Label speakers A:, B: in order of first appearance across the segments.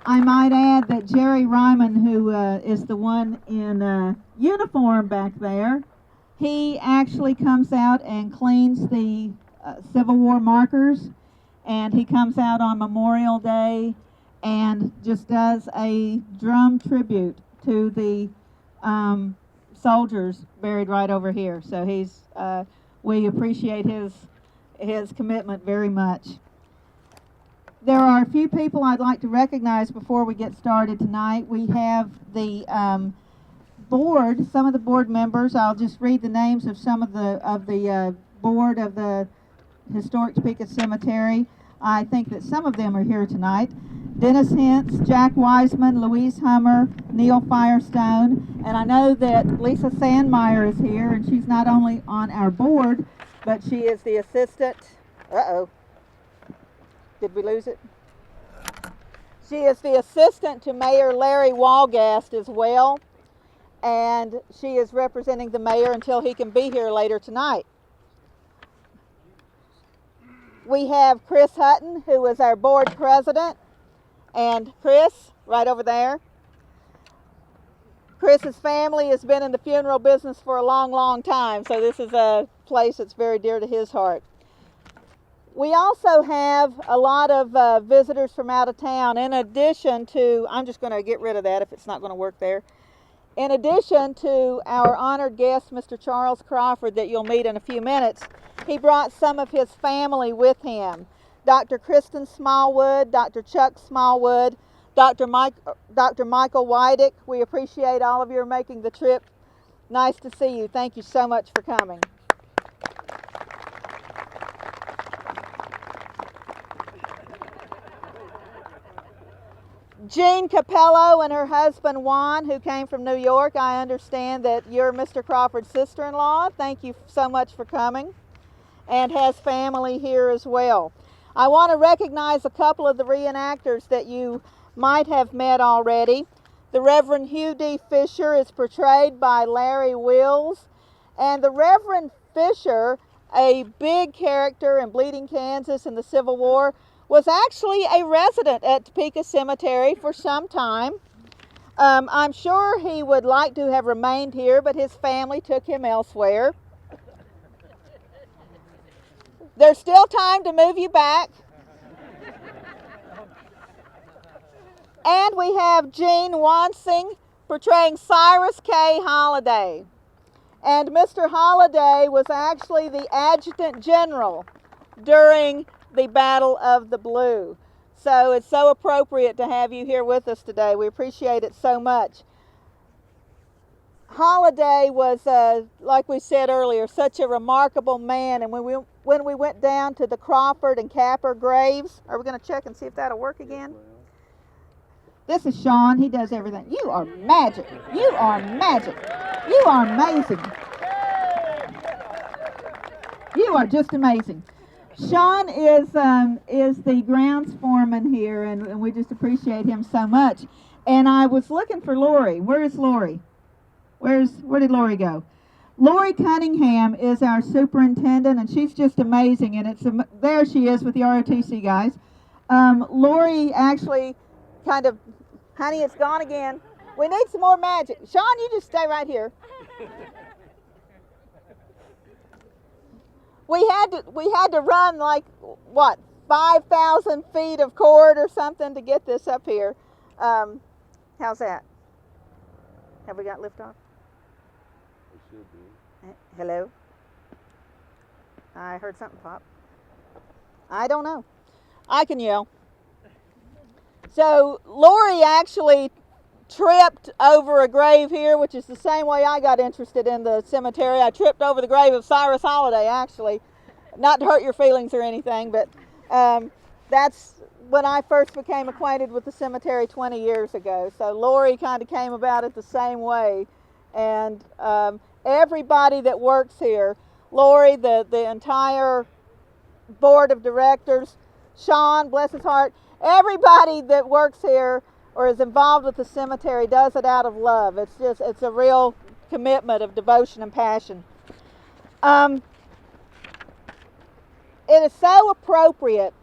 A: I might add that Jerry Ryman, who is the one in uniform back there, he actually comes out and cleans the Civil War markers, and he comes out on Memorial Day and just does a drum tribute to the soldiers buried right over here. So we appreciate his commitment very much. There are a few people I'd like to recognize before we get started tonight. We have the board, some of the board members. I'll just read the names of some of the board of the Historic Topeka Cemetery. I think that some of them are here tonight. Dennis Hintz, Jack Wiseman, Louise Hummer, Neil Firestone, and I know that Lisa Sandmeyer is here, and she's not only on our board, but she is the assistant. Did we lose it? She is the assistant to Mayor Larry Walgast as well, and she is representing the mayor until he can be here later tonight. We have Chris Hutton, who is our board president, and Chris, right over there. Chris's family has been in the funeral business for a long, long time, so this is a place that's very dear to his heart. We also have a lot of visitors from out of town. In addition to, I'm just going to get rid of that if it's not going to work there. In addition to our honored guest, Mr. Charles Crawford, that you'll meet in a few minutes, he brought some of his family with him. Dr. Kristen Smallwood, Dr. Chuck Smallwood, Dr. Michael Wydick. We appreciate all of you making the trip. Nice to see you. Thank you so much for coming. Jean Capello and her husband Juan, who came from New York. I understand that you're Mr. Crawford's sister-in-law. Thank you so much for coming, and has family here as well. I want to recognize a couple of the reenactors that you might have met already. The Reverend Hugh D. Fisher is portrayed by Larry Wills, and the Reverend Fisher, a big character in Bleeding Kansas in the Civil War, was actually a resident at Topeka Cemetery for some time. I'm sure he would like to have remained here, but his family took him elsewhere. There's still time to move you back. And we have Gene Wansing portraying Cyrus K. Holliday. And Mr. Holliday was actually the adjutant general during the Battle of the Blue. So it's so appropriate to have you here with us today. We appreciate it so much. Holliday was, like we said earlier, such a remarkable man. And when we went down to the Crawford and Capper graves, are we going to check and see if that'll work again? This is Sean. He does everything. You are magic. You are magic. You are amazing. You are just amazing. Sean is the grounds foreman here, and we just appreciate him so much. And I was looking for Lori. Where is Lori? Where did Lori go? Lori Cunningham is our superintendent, and she's just amazing. And there she is with the ROTC guys. Lori actually kind of, honey, it's gone again. We need some more magic. Sean, you just stay right here. We had to run like, what, 5,000 feet of cord or something to get this up here. How's that? Have we got liftoff?
B: It should be.
A: Hello? I heard something pop. I don't know. I can yell. So Lori actually tripped over a grave here, which is the same way I got interested in the cemetery. I tripped over the grave of Cyrus Holliday, actually. Not to hurt your feelings or anything, but that's when I first became acquainted with the cemetery 20 years ago. So Lori kind of came about it the same way. And everybody that works here, Lori, the entire board of directors, Sean, bless his heart, everybody that works here or is involved with the cemetery does it out of love. It's a real commitment of devotion and passion. It is so appropriate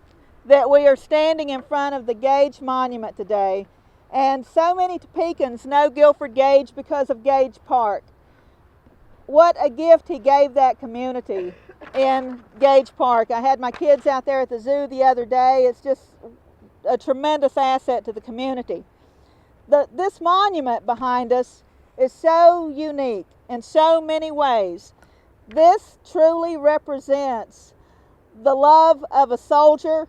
A: that we are standing in front of the Gage Monument today. And so many Topekans know Guilford Gage because of Gage Park. What a gift he gave that community in Gage Park. I had my kids out there at the zoo the other day. It's just a tremendous asset to the community. This monument behind us is so unique in so many ways. This truly represents the love of a soldier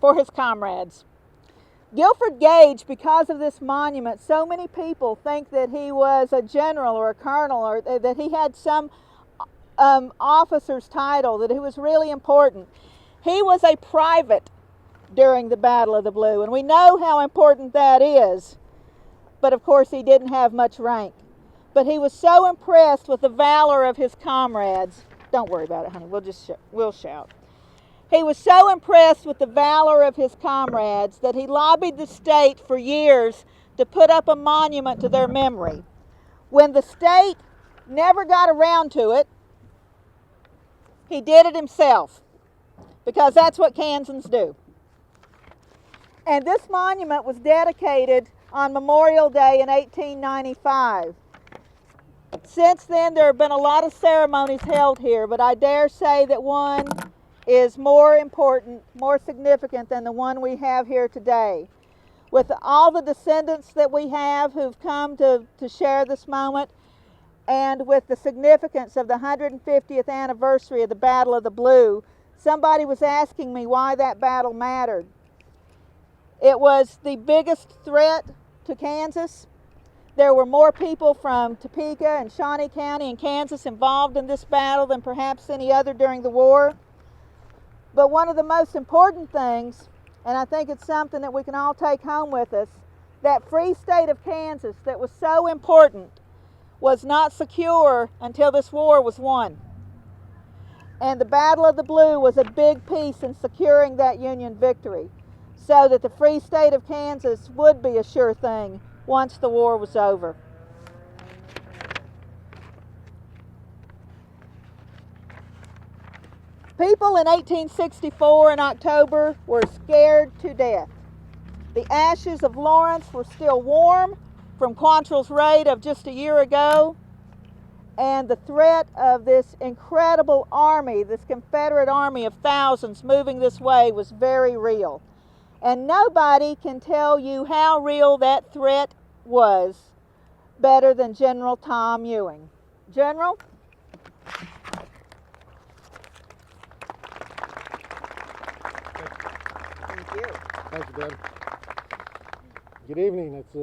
A: for his comrades. Guilford Gage, because of this monument, so many people think that he was a general or a colonel, or that he had some officer's title, that he was really important. He was a private during the Battle of the Blue, and we know how important that is. But of course, he didn't have much rank. But he was so impressed with the valor of his comrades. Don't worry about it, honey. We'll shout. He was so impressed with the valor of his comrades that he lobbied the state for years to put up a monument to their memory. When the state never got around to it, he did it himself, because that's what Kansans do. And this monument was dedicated on Memorial Day in 1895. Since then, there have been a lot of ceremonies held here, but I dare say that one is more important, more significant than the one we have here today. With all the descendants that we have who've come to share this moment, and with the significance of the 150th anniversary of the Battle of the Blue, somebody was asking me why that battle mattered. It was the biggest threat to Kansas. There were more people from Topeka and Shawnee County and Kansas involved in this battle than perhaps any other during the war. But one of the most important things, and I think it's something that we can all take home with us, that free state of Kansas that was so important was not secure until this war was won. And the Battle of the Blue was a big piece in securing that Union victory, so that the free state of Kansas would be a sure thing once the war was over. People in 1864 in October were scared to death. The ashes of Lawrence were still warm from Quantrill's raid of just a year ago, and the threat of this incredible army, this Confederate army of thousands moving this way, was very real. And nobody can tell you how real that threat was better than General Tom Ewing. General? Thank you.
C: Thank you, Deb. Good evening. It's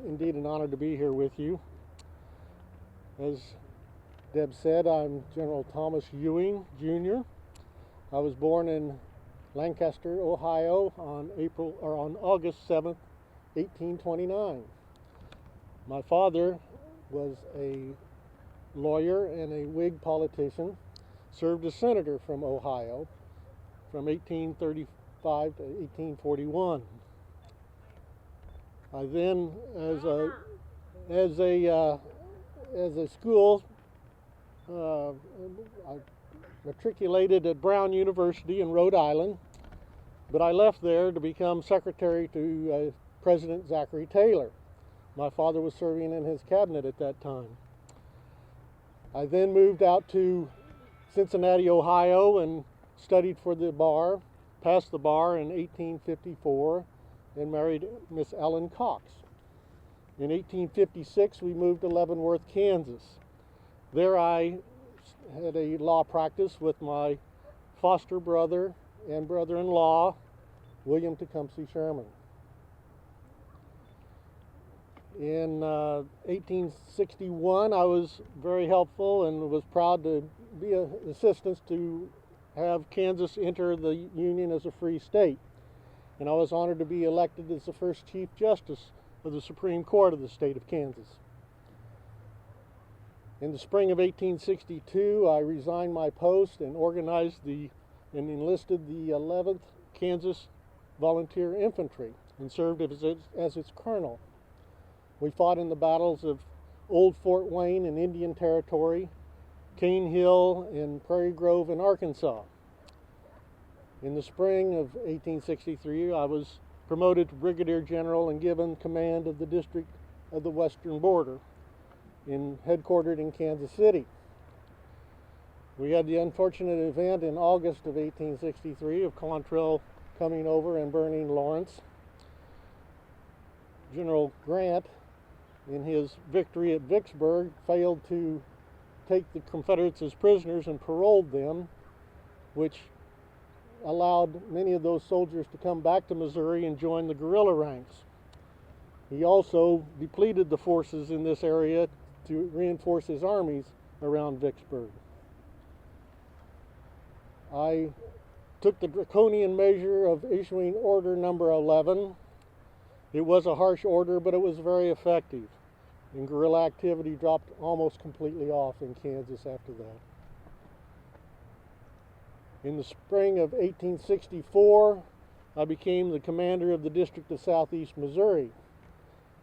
C: indeed an honor to be here with you. As Deb said, I'm General Thomas Ewing, Jr. I was born in Lancaster, Ohio on August 7th, 1829. My father was a lawyer and a Whig politician, served as senator from Ohio from 1835 to 1841. I then, as a school, I matriculated at Brown University in Rhode Island, but I left there to become secretary to President Zachary Taylor. My father was serving in his cabinet at that time. I then moved out to Cincinnati, Ohio, and studied for the bar, passed the bar in 1854, and married Miss Ellen Cox. In 1856, we moved to Leavenworth, Kansas. There I had a law practice with my foster brother and brother-in-law, William Tecumseh Sherman. In 1861, I was very helpful and was proud to be an assistant to have Kansas enter the Union as a free state. And I was honored to be elected as the first Chief Justice of the Supreme Court of the state of Kansas. In the spring of 1862, I resigned my post and enlisted the 11th Kansas Volunteer Infantry and served as its colonel. We fought in the battles of Old Fort Wayne in Indian Territory, Cane Hill, and Prairie Grove in Arkansas. In the spring of 1863, I was promoted to brigadier general and given command of the district of the western border, headquartered in Kansas City. We had the unfortunate event in August of 1863 of Quantrill coming over and burning Lawrence. General Grant, in his victory at Vicksburg, failed to take the Confederates as prisoners and paroled them, which allowed many of those soldiers to come back to Missouri and join the guerrilla ranks. He also depleted the forces in this area to reinforce his armies around Vicksburg. I took the draconian measure of issuing order number 11. It was a harsh order, but it was very effective, and guerrilla activity dropped almost completely off in Kansas after that. In the spring of 1864, I became the commander of the District of Southeast Missouri,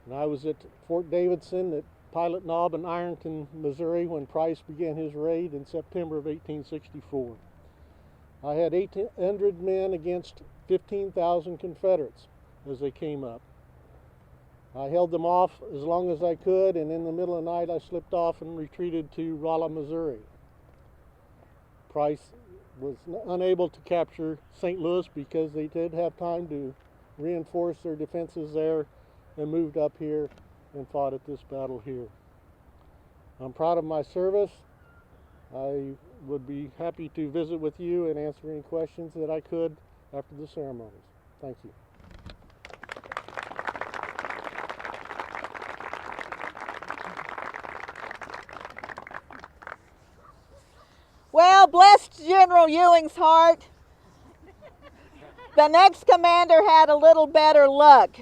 C: and I was at Fort Davidson at Pilot Knob and Ironton, Missouri, when Price began his raid in September of 1864. I had 800 men against 15,000 Confederates as they came up. I held them off as long as I could, and in the middle of the night I slipped off and retreated to Rolla, Missouri. Price was unable to capture St. Louis because they did have time to reinforce their defenses there and moved up here and fought at this battle here. I'm proud of my service. I would be happy to visit with you and answer any questions that I could after the ceremonies. Thank you.
A: Well, bless General Ewing's heart. The next commander had a little better luck,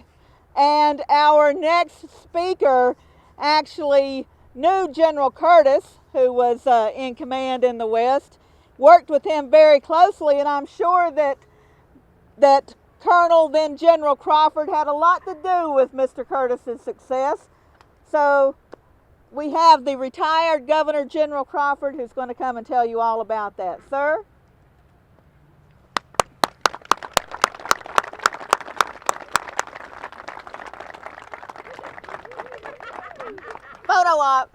A: and our next speaker actually knew General Curtis, who was in command in the West, worked with him very closely, and I'm sure that Colonel, then General Crawford, had a lot to do with Mr. Curtis's success. So we have the retired Governor General Crawford, who's going to come and tell you all about that. Sir? Photo op.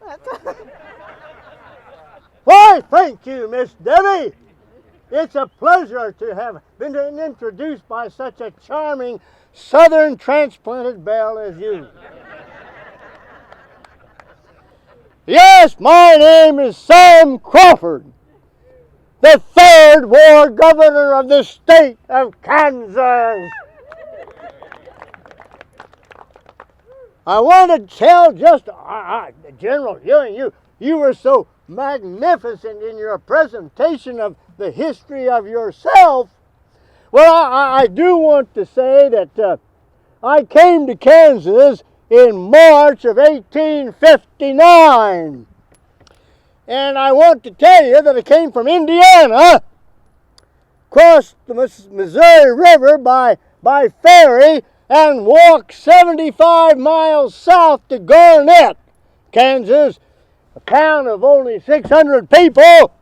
D: Why, thank you, Miss Debbie. It's a pleasure to have been introduced by such a charming southern transplanted belle as you. Yes, my name is Sam Crawford, the third war governor of the state of Kansas. I want to tell General Ewing, you were so magnificent in your presentation of the history of yourself. Well, I do want to say that I came to Kansas in March of 1859. And I want to tell you that I came from Indiana, crossed the Missouri River by ferry, and walked 75 miles south to Garnett, Kansas, a town of only 600 people,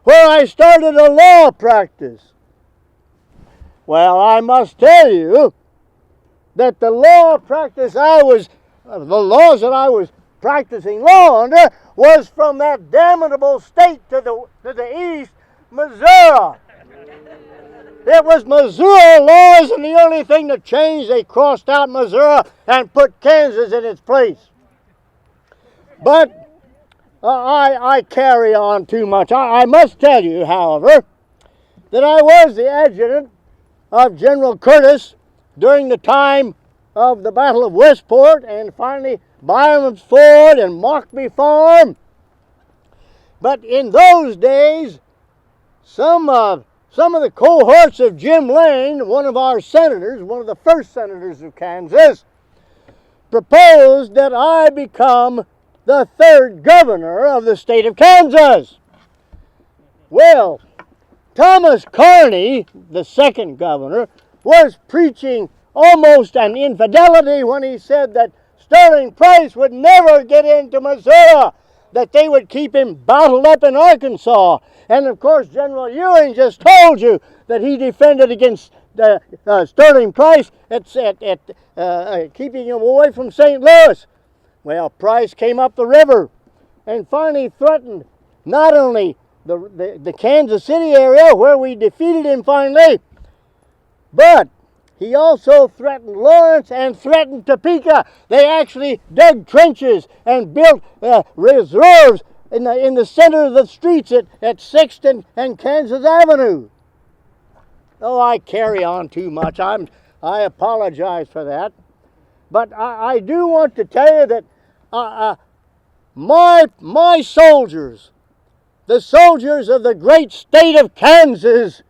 D: where I started a law practice. Well, I must tell you that the laws that I was practicing law under was from that damnable state to the east, Missouri. It was Missouri laws, and the only thing that changed, they crossed out Missouri and put Kansas in its place. But I carry on too much. I must tell you, however, that I was the adjutant of General Curtis during the time of the Battle of Westport, and finally Byron's Ford and Markby Farm. But in those days, some of the cohorts of Jim Lane, one of our senators, one of the first senators of Kansas, proposed that I become the third governor of the state of Kansas. Well, Thomas Kearny, the second governor, was preaching almost an infidelity when he said that Sterling Price would never get into Missouri. that they would keep him bottled up in Arkansas. And of course, General Ewing just told you that he defended against Sterling Price at keeping him away from St. Louis. Well, Price came up the river and finally threatened not only the Kansas City area, where we defeated him finally, but he also threatened Lawrence and threatened Topeka. They actually dug trenches and built reserves in the center of the streets at 6th and Kansas Avenue. Oh, I carry on too much. I apologize for that. But I do want to tell you that my soldiers, the soldiers of the great state of Kansas,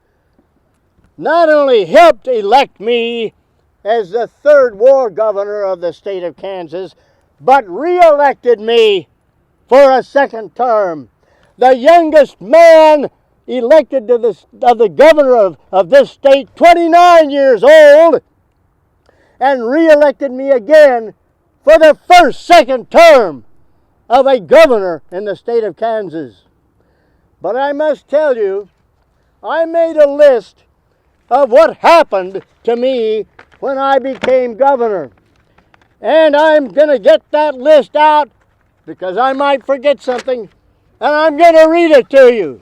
D: not only helped elect me as the 3rd war governor of the state of Kansas, but re-elected me for a 2nd term. The youngest man elected to the governor of this state, 29 years old, and re-elected me again for the 2nd term of a governor in the state of Kansas. But I must tell you, I made a list of what happened to me when I became governor. And I'm going to get that list out because I might forget something, and I'm going to read it to you.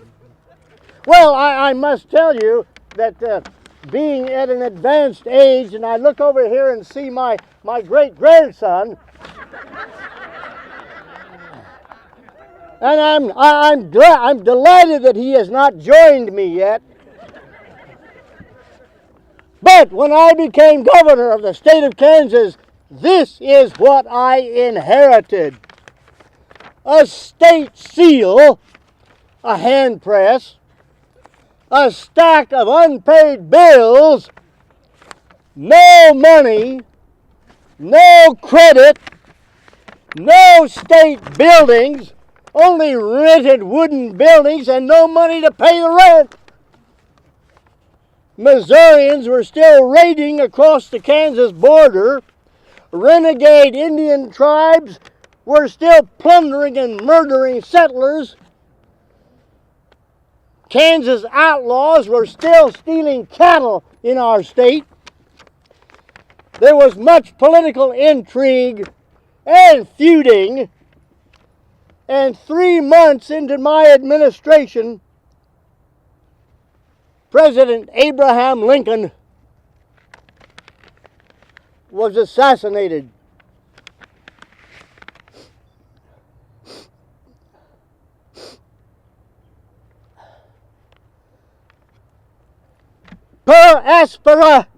D: Well, I must tell you that being at an advanced age, and I look over here and see my great-grandson, and I'm delighted that he has not joined me yet. But when I became governor of the state of Kansas, this is what I inherited: a state seal, a hand press, a stack of unpaid bills, no money, no credit, no state buildings, only rented wooden buildings, and no money to pay the rent. Missourians were still raiding across the Kansas border. Renegade Indian tribes were still plundering and murdering settlers. Kansas outlaws were still stealing cattle in our state. There was much political intrigue and feuding. And 3 months into my administration, President Abraham Lincoln was assassinated. Per aspera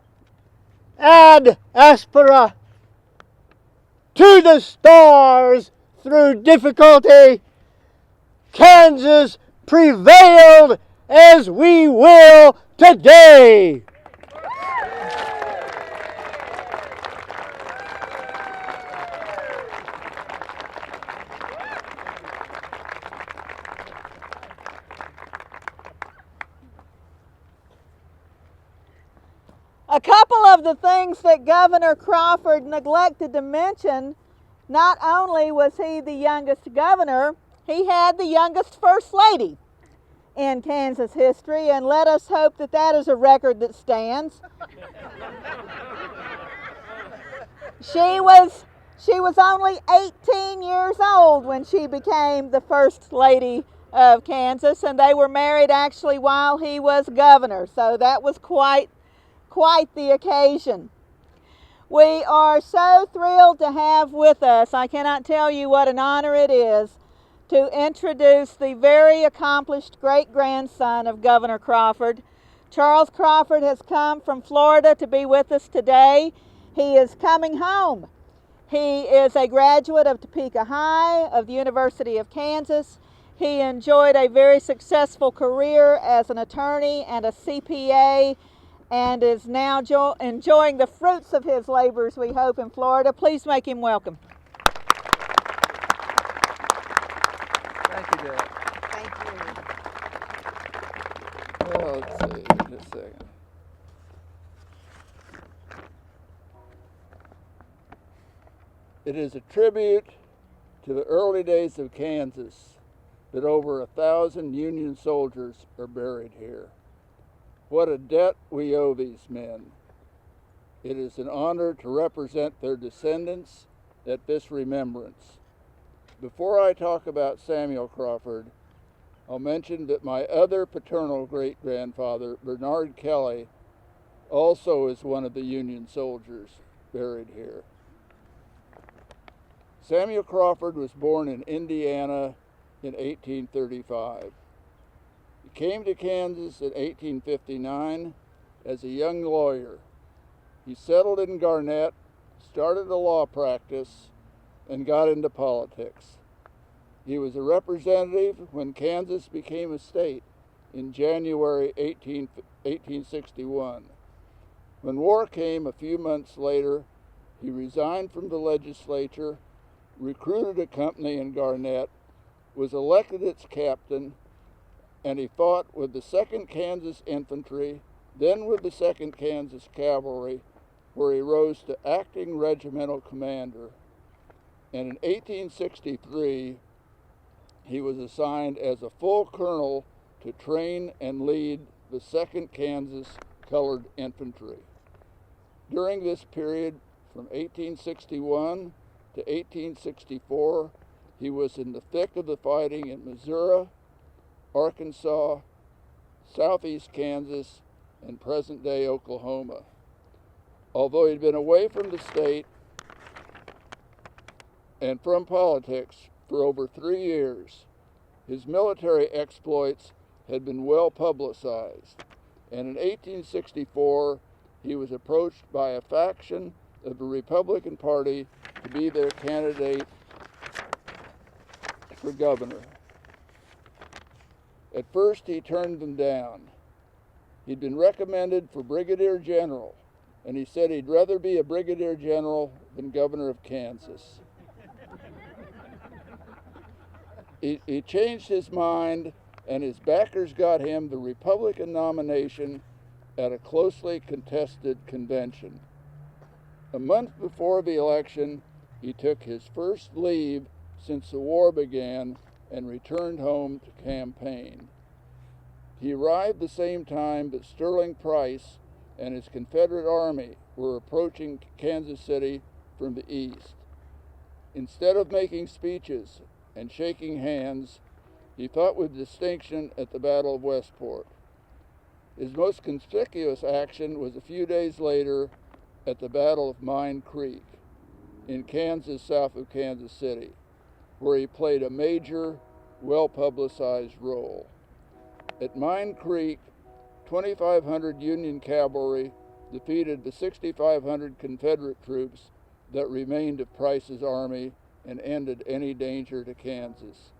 D: ad aspera, to the stars through difficulty, Kansas prevailed as we will today.
A: A couple of the things that Governor Crawford neglected to mention: not only was he the youngest governor, he had the youngest first lady in Kansas history, and let us hope that that is a record that stands. She was only 18 years old when she became the first lady of Kansas, and they were married actually while he was governor, so that was quite the occasion. We are so thrilled to have with us, I cannot tell you what an honor it is to introduce the very accomplished great-grandson of Governor Crawford. Charles Crawford has come from Florida to be with us today. He is coming home. He is a graduate of Topeka High of the University of Kansas. He enjoyed a very successful career as an attorney and a CPA, and is now enjoying the fruits of his labors, we hope, in Florida. Please make him welcome.
B: Thank you, Deb.
A: Thank you.
B: Well, let's see, just a second. It is a tribute to the early days of Kansas that over 1,000 Union soldiers are buried here. What a debt we owe these men. It is an honor to represent their descendants at this remembrance. Before I talk about Samuel Crawford, I'll mention that my other paternal great-grandfather, Bernard Kelly, also is one of the Union soldiers buried here. Samuel Crawford was born in Indiana in 1835. He came to Kansas in 1859 as a young lawyer. He settled in Garnett, started a law practice, and got into politics. He was a representative when Kansas became a state in January 1861. When war came a few months later, he resigned from the legislature, recruited a company in Garnett, was elected its captain, and he fought with the 2nd Kansas Infantry, then with the 2nd Kansas Cavalry, where he rose to acting regimental commander. And in 1863, he was assigned as a full colonel to train and lead the 2nd Kansas Colored Infantry. During this period, from 1861 to 1864, he was in the thick of the fighting in Missouri, Arkansas, southeast Kansas, and present-day Oklahoma. Although he'd been away from the state and from politics for over 3 years, his military exploits had been well publicized, and in 1864 he was approached by a faction of the Republican Party to be their candidate for governor. At first he turned them down. He'd been recommended for brigadier general, and he said he'd rather be a brigadier general than governor of Kansas. He changed his mind, and his backers got him the Republican nomination at a closely contested convention. A month before the election, he took his first leave since the war began and returned home to campaign. He arrived the same time that Sterling Price and his Confederate Army were approaching Kansas City from the east. Instead of making speeches and shaking hands, he fought with distinction at the Battle of Westport. His most conspicuous action was a few days later at the Battle of Mine Creek in Kansas, south of Kansas City, where he played a major, well-publicized role. At Mine Creek, 2,500 Union cavalry defeated the 6,500 Confederate troops that remained of Price's army and ended any danger to Kansas.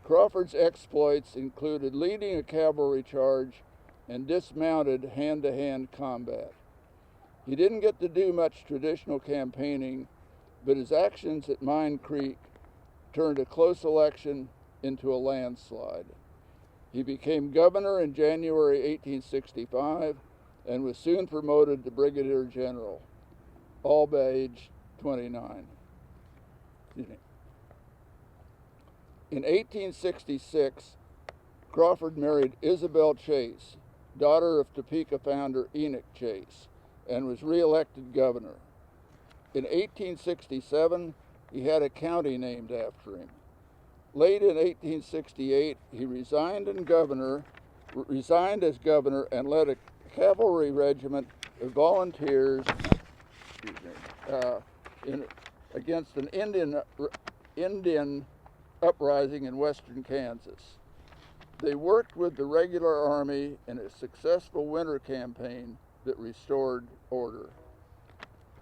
B: Crawford's exploits included leading a cavalry charge and dismounted hand-to-hand combat. He didn't get to do much traditional campaigning, but his actions at Mine Creek turned a close election into a landslide. He became governor in January 1865 and was soon promoted to brigadier general, all by age 29. In 1866, Crawford married Isabel Chase, daughter of Topeka founder Enoch Chase, and was re-elected governor. In 1867, he had a county named after him. Late in 1868, he resigned as governor and led a cavalry regiment of volunteers against an Indian uprising in western Kansas. They worked with the regular army in a successful winter campaign that restored order.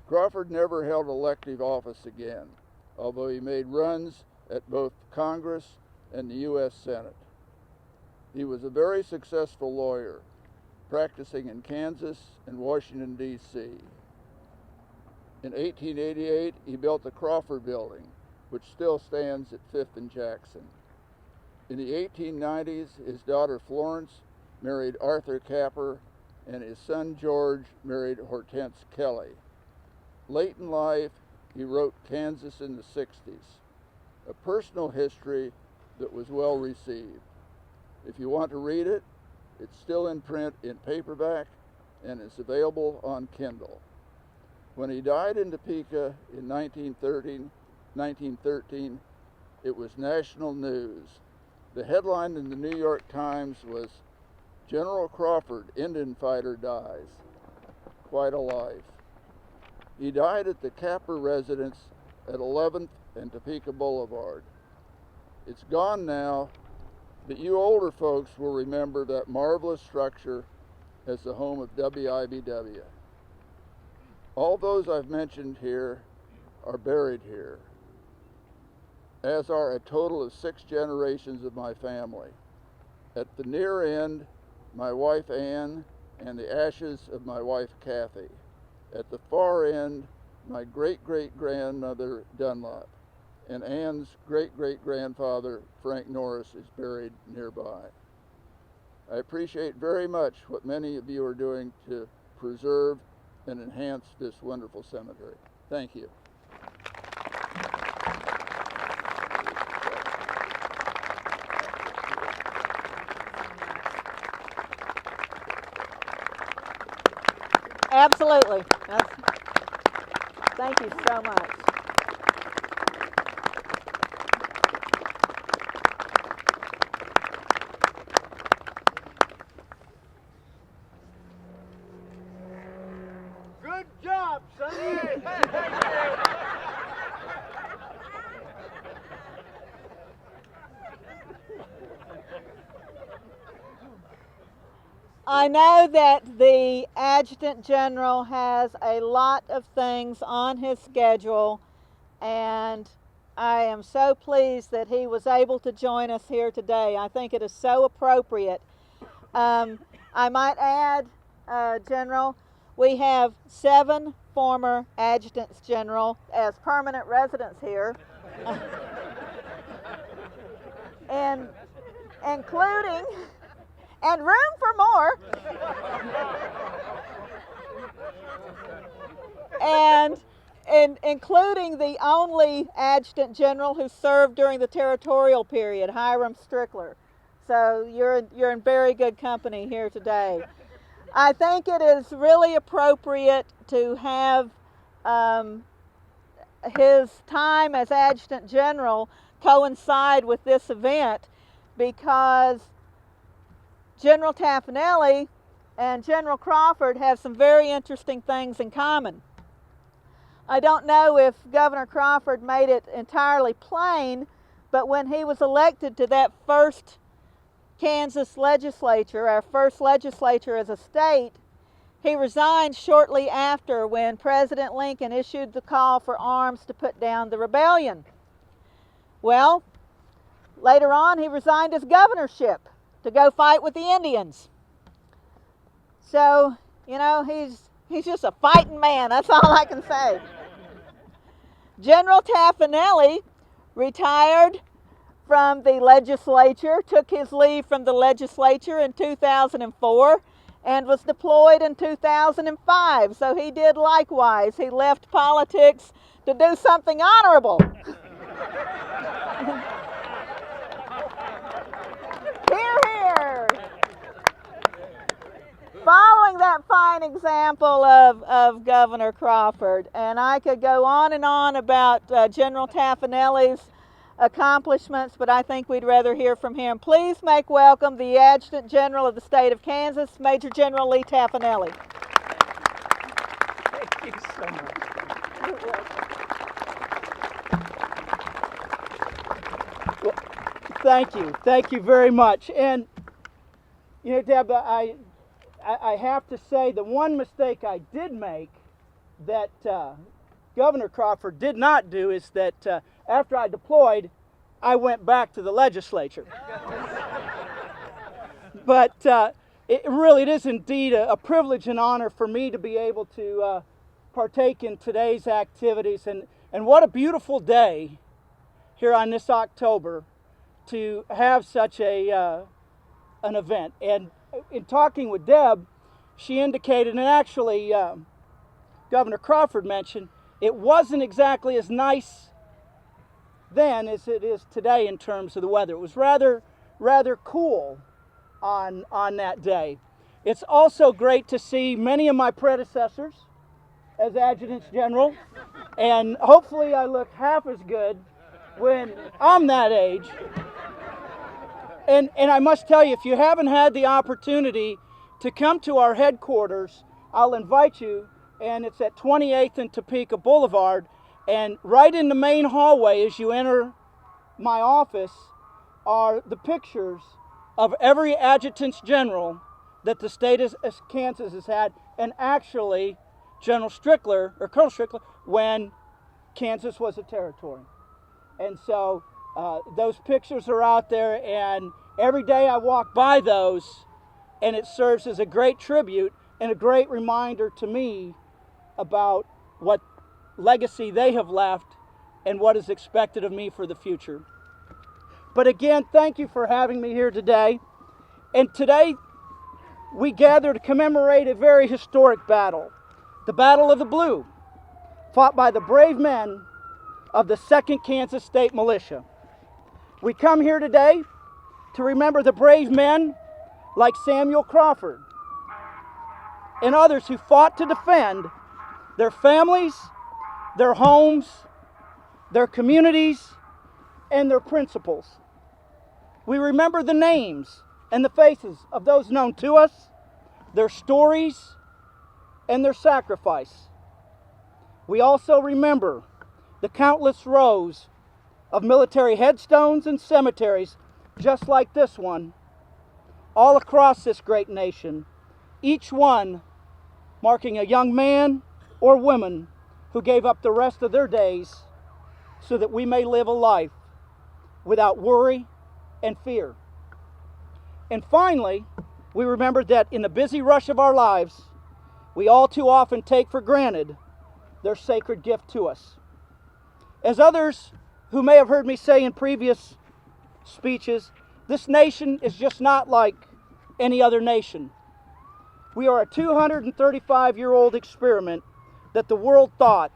B: Crawford never held elective office again, although he made runs at both Congress and the U.S. Senate. He was a very successful lawyer, practicing in Kansas and Washington, D.C. In 1888, he built the Crawford Building, which still stands at 5th and Jackson. In the 1890s, his daughter Florence married Arthur Capper, and his son George married Hortense Kelly. Late in life, he wrote Kansas in the 60s. a personal history that was well received. If you want to read it, it's still in print in paperback and is available on Kindle. When he died in Topeka in 1913, it was national news. The headline in the New York Times was, "General Crawford, Indian fighter, dies." Quite a life. He died at the Capper residence at 11th and Topeka Boulevard. It's gone now, but you older folks will remember that marvelous structure as the home of WIBW. All those I've mentioned here are buried here, as are a total of 6 generations of my family. At the near end, my wife Ann and the ashes of my wife Kathy. At the far end, my great-great-grandmother Dunlop, and Ann's great-great-grandfather Frank Norris is buried nearby. I appreciate very much what many of you are doing to preserve and enhance this wonderful cemetery. Thank you.
A: Absolutely. Thank you so much.
D: Good job, Sonny.
A: I know that the Adjutant General has a lot of things on his schedule, and I am so pleased that he was able to join us here today. I think it is so appropriate. I might add, General, we have 7 former Adjutants General as permanent residents here, and including, and room for more, and including the only Adjutant General who served during the territorial period, Hiram Strickler. So you're in very good company here today. I think it is really appropriate to have his time as Adjutant General coincide with this event, because General Taffanelli and General Crawford have some very interesting things in common. I don't know if Governor Crawford made it entirely plain, but when he was elected to that first Kansas legislature, our first legislature as a state, he resigned shortly after when President Lincoln issued the call for arms to put down the rebellion. Well, later on he resigned his governorship to go fight with the Indians. So, you know, he's just a fighting man, that's all I can say. General Taffanelli retired from the legislature, took his leave from the legislature in 2004, and was deployed in 2005. So he did likewise. He left politics to do something honorable. Hear, hear. Following that fine example of Governor Crawford, and I could go on and on about General Taffanelli's accomplishments, but I think we'd rather hear from him. Please make welcome the Adjutant General of the state of Kansas, Major General Lee Taffanelli.
E: Thank you so much. Well, thank you very much. And you know, Deb, I have to say the one mistake I did make that Governor Crawford did not do is that after I deployed, I went back to the legislature. But it is indeed a privilege and honor for me to be able to partake in today's activities. And what a beautiful day here on this October to have such an event. And in talking with Deb, she indicated, and actually Governor Crawford mentioned, it wasn't exactly as nice then as it is today in terms of the weather. It was rather cool on that day. It's also great to see many of my predecessors as adjutants general, and hopefully I look half as good when I'm that age. And I must tell you, if you haven't had the opportunity to come to our headquarters, I'll invite you, and it's at 28th and Topeka Boulevard, and right in the main hallway as you enter my office are the pictures of every adjutants general that the state of Kansas has had, and actually Colonel Strickler, when Kansas was a territory. And so those pictures are out there, and every day I walk by those, and it serves as a great tribute and a great reminder to me about what legacy they have left and what is expected of me for the future. But again, thank you for having me here today. And today we gather to commemorate a very historic battle, the Battle of the Blue, fought by the brave men of the 2nd Kansas State Militia. We come here today to remember the brave men like Samuel Crawford and others who fought to defend their families, their homes, their communities, and their principles. We remember the names and the faces of those known to us, their stories, and their sacrifice. We also remember the countless rows of military headstones and cemeteries just like this one, all across this great nation, each one marking a young man or woman who gave up the rest of their days so that we may live a life without worry and fear. And finally, we remember that in the busy rush of our lives, we all too often take for granted their sacred gift to us. As others who may have heard me say in previous speeches, this nation is just not like any other nation. We are a 235-year-old experiment that the world thought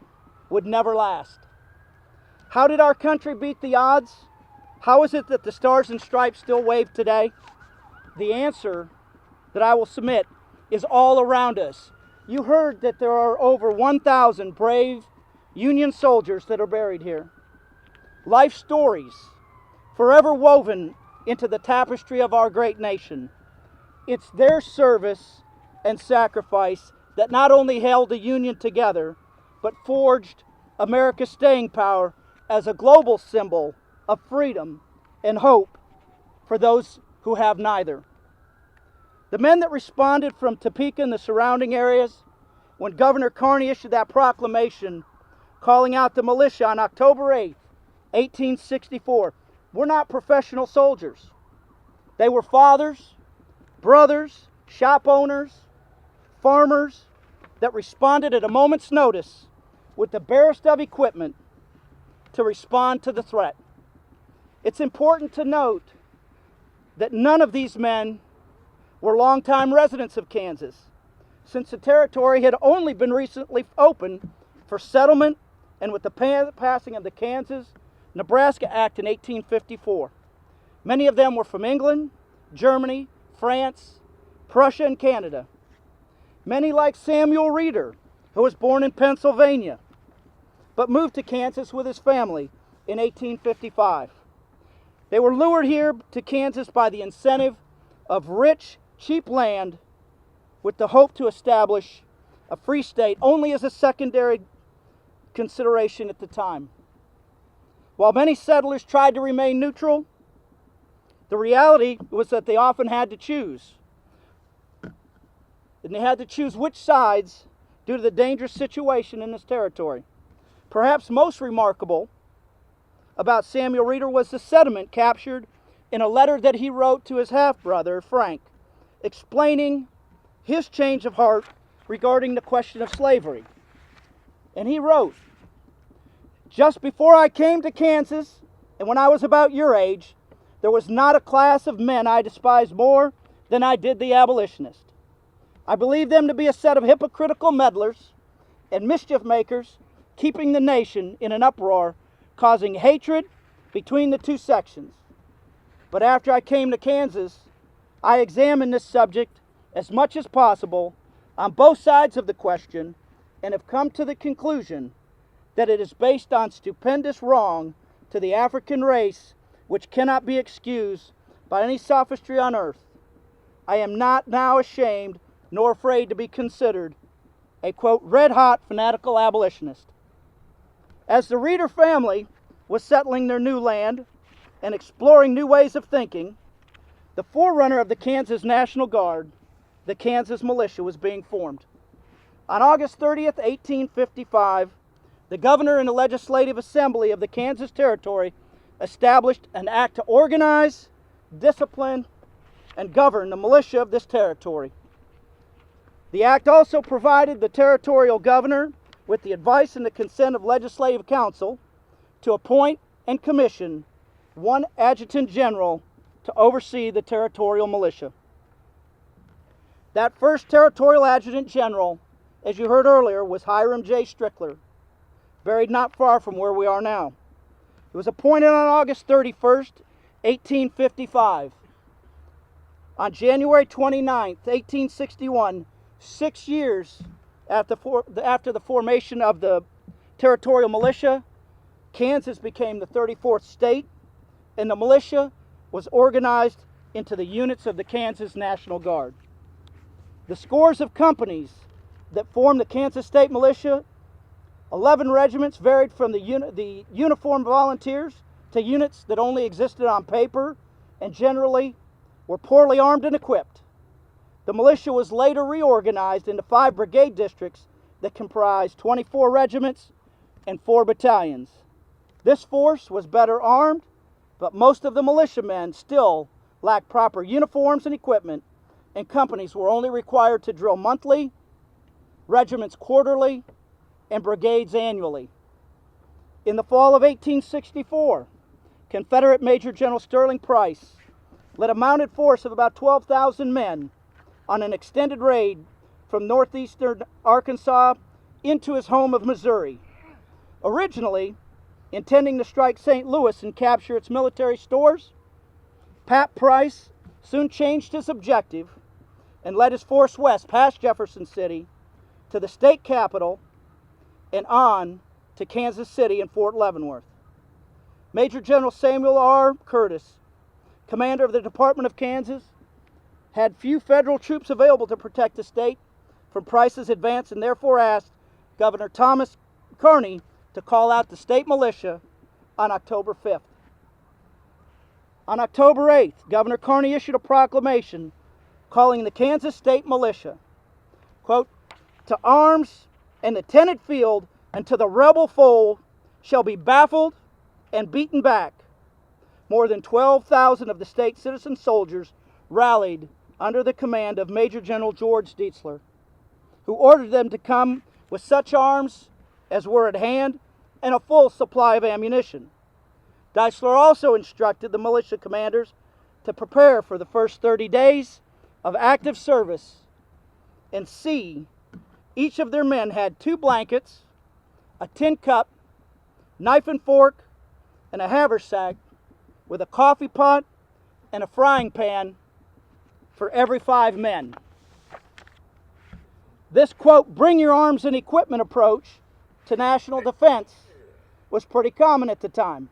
E: would never last. How did our country beat the odds? How is it that the stars and stripes still wave today? The answer that I will submit is all around us. You heard that there are over 1,000 brave Union soldiers that are buried here. Life stories forever woven into the tapestry of our great nation. It's their service and sacrifice that not only held the Union together, but forged America's staying power as a global symbol of freedom and hope for those who have neither. The men that responded from Topeka and the surrounding areas when Governor Carney issued that proclamation calling out the militia on October 8th, 1864, were not professional soldiers. They were fathers, brothers, shop owners, farmers that responded at a moment's notice with the barest of equipment to respond to the threat. It's important to note that none of these men were longtime residents of Kansas, since the territory had only been recently opened for settlement and with the passing of the Kansas-Nebraska Act in 1854. Many of them were from England, Germany, France, Prussia, and Canada. Many like Samuel Reeder, who was born in Pennsylvania, but moved to Kansas with his family in 1855. They were lured here to Kansas by the incentive of rich, cheap land with the hope to establish a free state only as a secondary consideration at the time. While many settlers tried to remain neutral, the reality was that they often had to choose. And they had to choose which sides due to the dangerous situation in this territory. Perhaps most remarkable about Samuel Reeder was the sentiment captured in a letter that he wrote to his half-brother, Frank, explaining his change of heart regarding the question of slavery. And he wrote, "Just before I came to Kansas, and when I was about your age, there was not a class of men I despised more than I did the abolitionists. I believed them to be a set of hypocritical meddlers and mischief makers, keeping the nation in an uproar, causing hatred between the two sections. But after I came to Kansas, I examined this subject as much as possible on both sides of the question and have come to the conclusion that it is based on stupendous wrong to the African race which cannot be excused by any sophistry on earth. I am not now ashamed nor afraid to be considered a, quote, red-hot fanatical abolitionist. As the Reeder family was settling their new land and exploring new ways of thinking, the forerunner of the Kansas National Guard, the Kansas Militia, was being formed. On August 30th, 1855, the governor and the legislative assembly of the Kansas Territory established an act to organize, discipline, and govern the militia of this territory. The act also provided the territorial governor with the advice and the consent of legislative council to appoint and commission one adjutant general to oversee the territorial militia. That first territorial adjutant general, as you heard earlier, was Hiram J. Strickler, buried not far from where we are now. He was appointed on August 31st, 1855. On January 29th, 1861, 6 years after the formation of the territorial militia, Kansas became the 34th state, and the militia was organized into the units of the Kansas National Guard. The scores of companies that formed the Kansas State Militia, 11 regiments varied from the uniformed volunteers to units that only existed on paper and generally were poorly armed and equipped. The militia was later reorganized into 5 brigade districts that comprised 24 regiments and 4 battalions. This force was better armed, but most of the militiamen still lacked proper uniforms and equipment, and companies were only required to drill monthly, regiments quarterly, and brigades annually. In the fall of 1864, Confederate Major General Sterling Price led a mounted force of about 12,000 men on an extended raid from northeastern Arkansas into his home of Missouri. Originally intending to strike St. Louis and capture its military stores, Pat Price soon changed his objective and led his force west past Jefferson City to the state capital and on to Kansas City and Fort Leavenworth. Major General Samuel R. Curtis, commander of the Department of Kansas, had few federal troops available to protect the state from Price's advance and therefore asked Governor Thomas Kearny to call out the state militia on October 5th. On October 8th, Governor Kearny issued a proclamation calling the Kansas State Militia, quote, to arms and the tented field until the rebel foe shall be baffled and beaten back. More than 12,000 of the state citizen soldiers rallied under the command of Major General George Dietzler, who ordered them to come with such arms as were at hand and a full supply of ammunition. Dietzler also instructed the militia commanders to prepare for the first 30 days of active service and see each of their men had 2 blankets, a tin cup, knife and fork, and a haversack with a coffee pot and a frying pan for every 5 men. This, quote, bring your arms and equipment approach to national defense was pretty common at the time.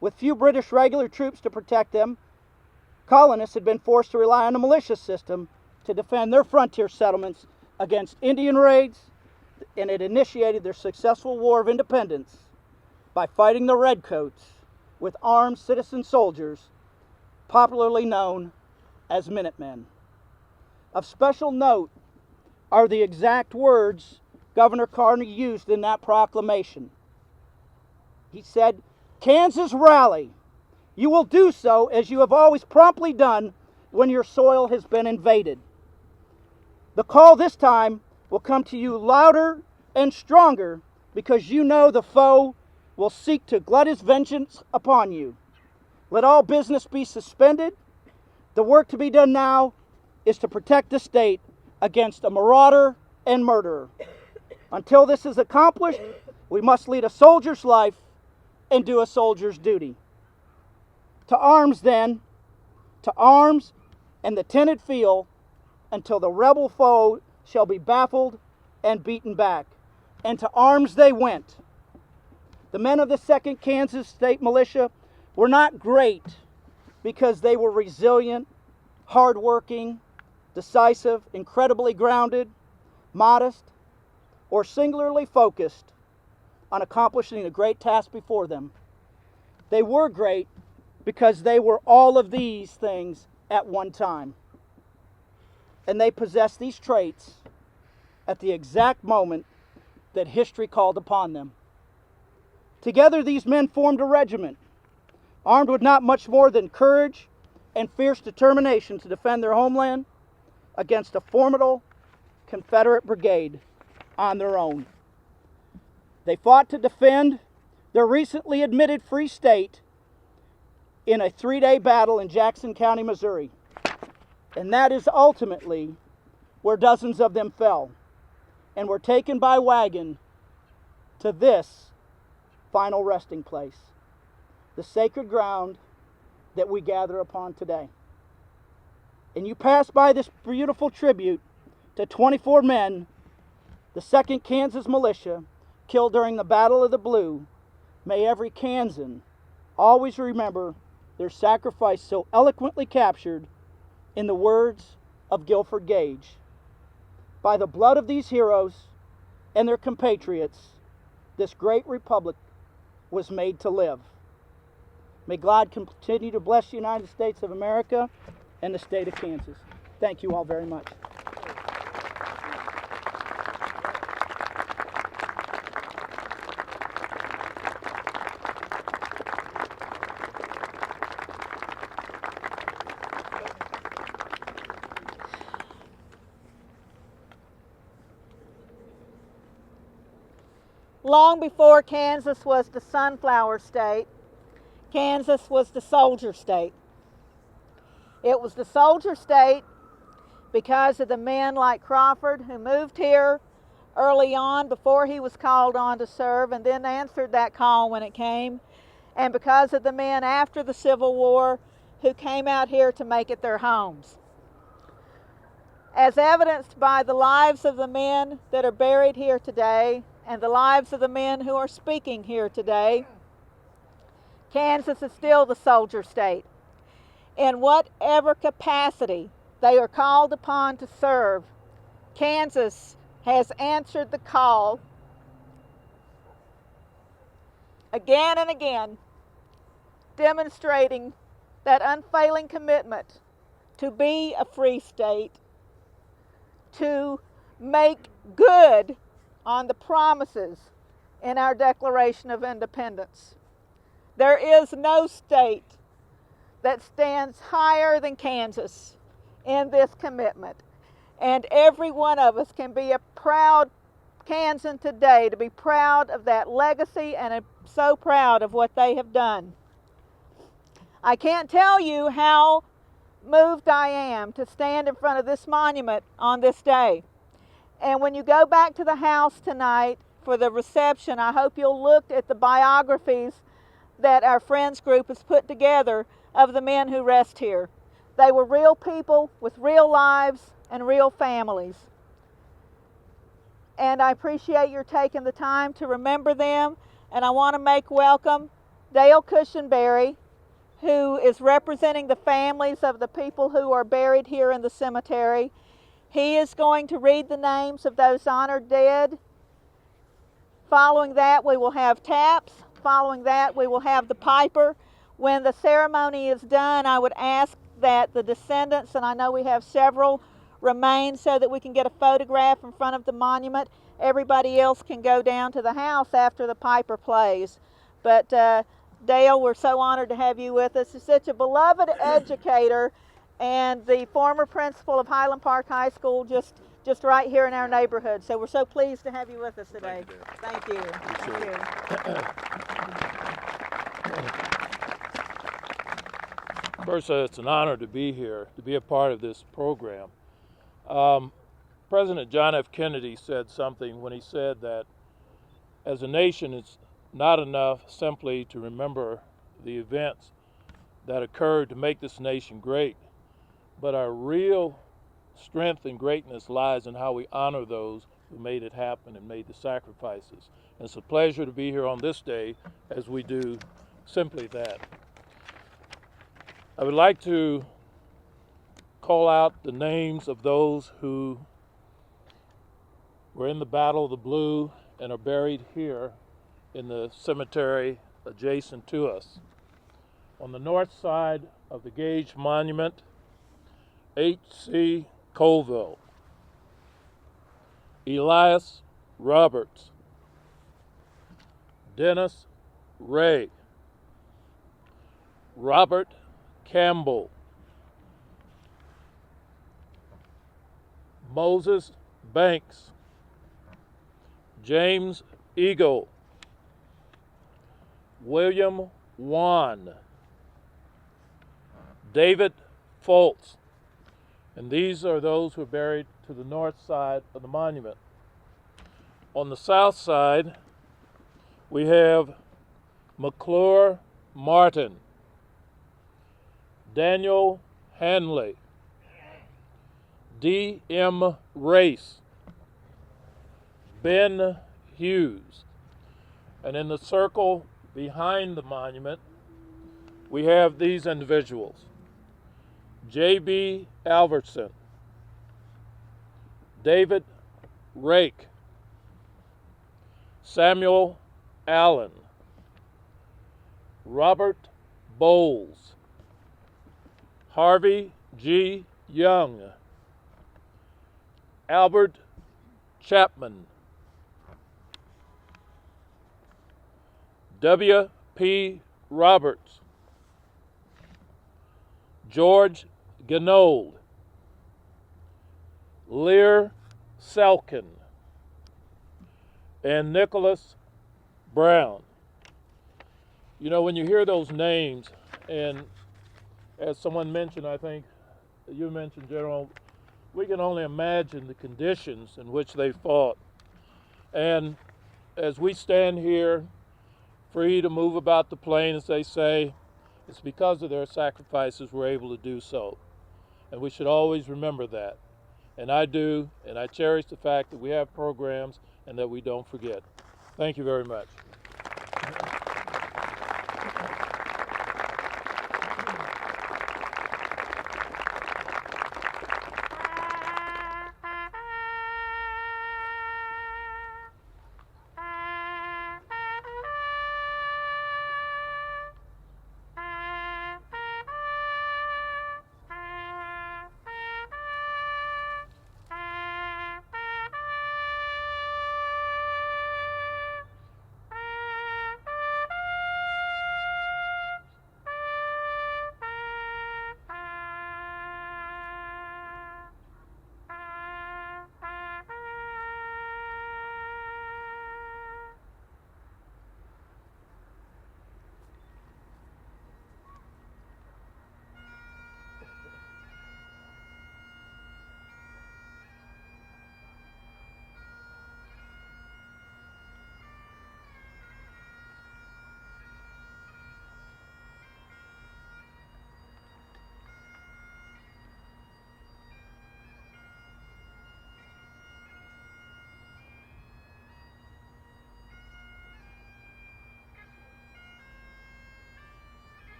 E: With few British regular troops to protect them, colonists had been forced to rely on the militia system to defend their frontier settlements against Indian raids, and it initiated their successful War of Independence by fighting the Redcoats with armed citizen soldiers, popularly known as Minutemen. Of special note are the exact words Governor Kearny used in that proclamation. He said, Kansas rally. You will do so as you have always promptly done when your soil has been invaded. The call this time will come to you louder and stronger because you know the foe will seek to glut his vengeance upon you. Let all business be suspended. The work to be done now is to protect the state against a marauder and murderer. Until this is accomplished, we must lead a soldier's life and do a soldier's duty. To arms then, to arms and the tented field, until the rebel foe shall be baffled and beaten back. And to arms they went. The men of the 2nd Kansas State Militia were not great because they were resilient, hardworking, decisive, incredibly grounded, modest, or singularly focused on accomplishing a great task before them. They were great because they were all of these things at one time. And they possessed these traits at the exact moment that history called upon them. Together, these men formed a regiment, armed with not much more than courage and fierce determination to defend their homeland against a formidable Confederate brigade on their own. They fought to defend their recently admitted free state in a 3-day battle in Jackson County, Missouri. And that is ultimately where dozens of them fell and were taken by wagon to this final resting place, the sacred ground that we gather upon today. And you pass by this beautiful tribute to 24 men, the 2nd Kansas Militia, killed during the Battle of the Blue. May every Kansan always remember their sacrifice so eloquently captured in the words of Guilford Gage. By the blood of these heroes and their compatriots, this great republic was made to live. May God continue to bless the United States of America and the state of Kansas. Thank you all very much.
A: Long before Kansas was the sunflower state, Kansas was the soldier state. It was the soldier state because of the men like Crawford who moved here early on before he was called on to serve and then answered that call when it came, and because of the men after the Civil War who came out here to make it their homes. As evidenced by the lives of the men that are buried here today and the lives of the men who are speaking here today, Kansas is still the soldier state. In whatever capacity they are called upon to serve, Kansas has answered the call again and again, demonstrating that unfailing commitment to be a free state, to make good on the promises in our Declaration of Independence. There is no state that stands higher than Kansas in this commitment. And every one of us can be a proud Kansan today, to be proud of that legacy and so proud of what they have done. I can't tell you how moved I am to stand in front of this monument on this day. And when you go back to the house tonight for the reception, I hope you'll look at the biographies that our Friends group has put together of the men who rest here. They were real people with real lives and real families. And I appreciate your taking the time to remember them. And I want to make welcome Dale Cushenberry, who is representing the families of the people who are buried here in the cemetery. He is going to read the names of those honored dead. Following that, we will have taps. Following that, we will have the piper. When the ceremony is done, I would ask that the descendants, and I know we have several, remain so that we can get a photograph in front of the monument. Everybody else can go down to the house after the piper plays. But Dale, we're so honored to have you with us. You're such a beloved educator and the former principal of Highland Park High School, just right here in our neighborhood. So we're so pleased to have you with us today. Thank you. Thank you.
F: First, it's an honor to be here, to be a part of this program. President John F. Kennedy said something when he said that as a nation, it's not enough simply to remember the events that occurred to make this nation great. But our real strength and greatness lies in how we honor those who made it happen and made the sacrifices. And it's a pleasure to be here on this day as we do simply that. I would like to call out the names of those who were in the Battle of the Blue and are buried here in the cemetery adjacent to us. On the north side of the Gage Monument, H.C. Colville, Elias Roberts, Dennis Ray, Robert Campbell, Moses Banks, James Eagle, William Wan, David Foltz, and these are those who are buried to the north side of the monument. On the south side, we have McClure Martin, Daniel Hanley, D.M. Race, Ben Hughes, and in the circle behind the monument, we have these individuals: J.B. Alverson, David Rake, Samuel Allen, Robert Bowles, Harvey G. Young, Albert Chapman, W.P. Roberts, George Ganold, Lear Selkin, and Nicholas Brown. You know, when you hear those names, and as someone mentioned, I think you mentioned, General, we can only imagine the conditions in which they fought. And as we stand here, free to move about the plain, as they say, it's because of their sacrifices we're able to do so. And we should always remember that. And I do, and I cherish the fact that we have programs and that we don't forget. Thank you very much.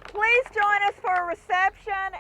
A: Please join us for a reception